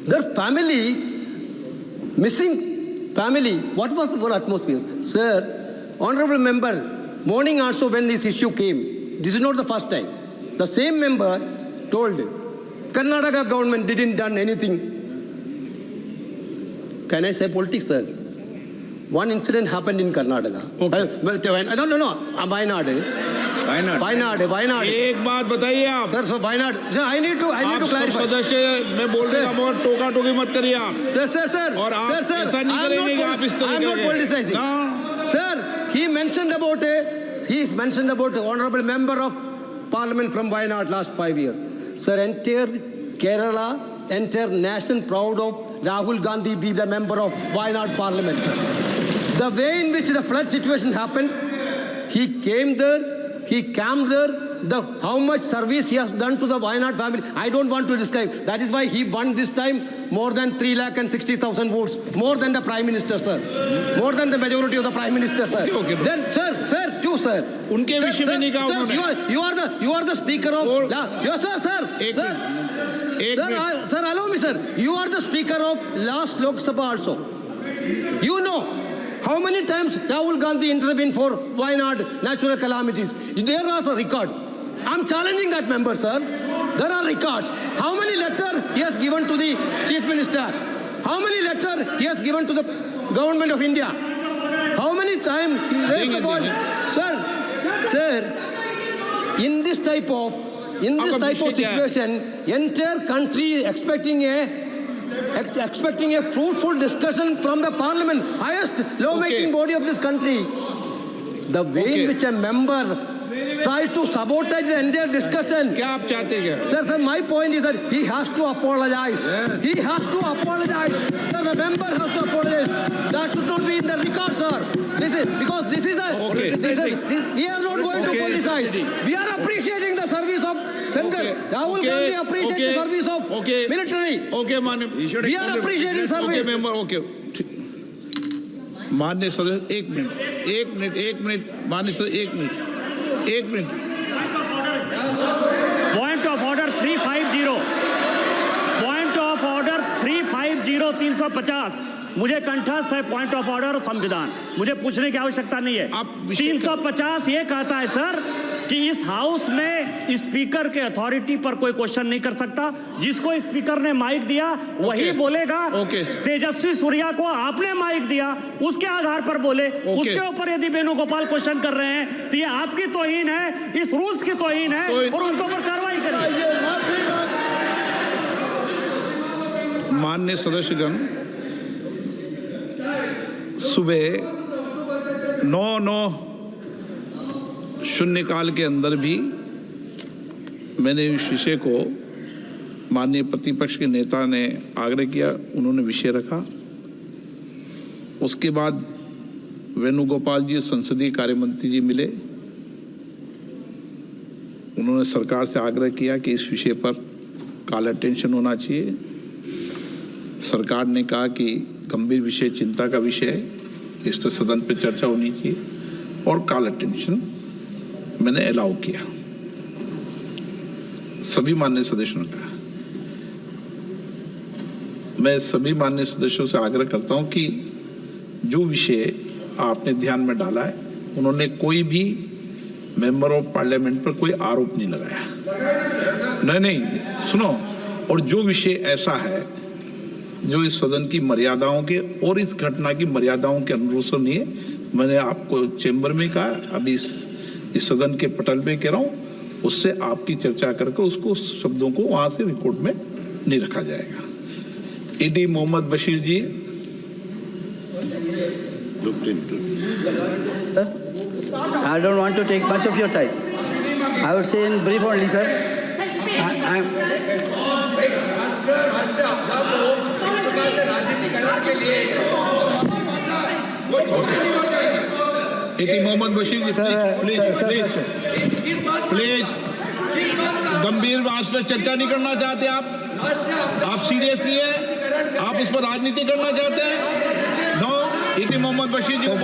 Their family, missing family, what was the whole atmosphere? Sir, honorable member, morning also when this issue came, this is not the first time. The same member told Karnataka government didn't done anything. Can I say politics, sir? One incident happened in Karnataka. Okay. No, Wayanad. एक बात बताइए आप Sir, Wayanad. Sir, I need to clarify. सदस्य मैं बोल रहा हूँ, टोका टोकी मत करिए आप। Sir. और आप ऐसा नहीं करेंगे कि आप इस तरह I'm not politicizing. Sir, he mentioned about the honorable member of parliament from Wayanad last 5 years. Sir, entire Kerala, entire nation proud of Rahul Gandhi be the member of Wayanad parliament, sir. The way in which the flood situation happened, he came there, he camped there. How much service he has done to the Wayanad family, I don't want to describe. That is why he won this time more than 3,60,000 votes, more than the Prime Minister, sir. More than the majority of the Prime Minister, sir. Okay. Then, sir. उनके विषय में नहीं कहा उन्होंने। You are the speaker of. Yes, sir. Sir, allow me, sir. You are the speaker of last Lok Sabha also. You know how many times Rahul Gandhi intervened for Wayanad natural calamities. There was a record. I'm challenging that member, sir. There are records. How many letters he has given to the Chief Minister? How many letters he has given to the Government of India? How many times he raised the point? Sir, in this type of situation, entire country is expecting a fruitful discussion from the parliament, highest lawmaking body of this country. The way in which a member tried to sabotage the entire discussion. क्या आप चाहते हैं? Sir, my point is that he has to apologize. Yes. He has to apologize. Sir, the member has to apologize. That should not be in the record, sir. We are not going to politicize. We are appreciating the service of Shankar. Rahul Gandhi appreciates the service of military. Okay, मान्य. We are appreciating service. Okay, member. Okay. मान्य सदस्य एक minute मान्य सदस्य एक minute point of order 350 point of order 350 मुझे कंठस्थ है पॉइंट ऑफ ऑर्डर संविधान, मुझे पूछने की आवश्यकता नहीं है। 350 ये कहता है सर कि इस हाउस में स्पीकर के अथॉरिटी पर कोई क्वेश्चन नहीं कर सकता। जिसको स्पीकर ने माइक दिया वही बोलेगा। तेजस्वी सूर्या को आपने माइक दिया, उसके आधार पर बोले। उसके ऊपर यदि वेणुगोपाल क्वेश्चन कर रहे हैं तो ये आपकी तौहीन है, इस रूल्स की तौहीन है और उनके ऊपर कार्रवाई करिए। माननीय सदस्यगण, सुबह 9 शून्यकाल के अंदर भी मैंने इस विषय को माननीय प्रतिपक्ष के नेता ने आग्रह किया, उन्होंने विषय रखा। उसके बाद वेणुगोपाल जी संसदीय कार्य मंत्री जी मिले, उन्होंने सरकार से आग्रह किया कि इस विषय पर कॉल अटेंशन होना चाहिए। सरकार ने कहा कि गंभीर विषय, चिंता का विषय है, इस पर सदन पर चर्चा होनी चाहिए और कॉल अटेंशन मैंने अलाउ किया। सभी माननीय सदस्यों ने कहा। मैं सभी माननीय सदस्यों से आग्रह करता हूं कि जो विषय आपने ध्यान में डाला है, उन्होंने कोई भी मेंबर ऑफ पार्लियामेंट पर कोई आरोप नहीं लगाया। नहीं, सुनो। और जो विषय ऐसा है जो इस सदन की मर्यादाओं के और इस घटना की मर्यादाओं के अनुरूप नहीं है, मैंने आपको चेंबर में कहा, अभी इस सदन के पटल पे कह रहा हूँ, उससे आपकी चर्चा करके उसको शब्दों को वहां से रिकॉर्ड में नहीं रखा जाएगा। ED Mohammad Basheer ji. I don't want to take much of your time. I would say in brief only, sir. ED Mohammad Basheer ji, please गंभीर बात पर चर्चा नहीं करना चाहते आप सीरियस नहीं है, आप उस पर राजनीति करना चाहते हैं। नो, ईडी मोहम्मद बशीर जी को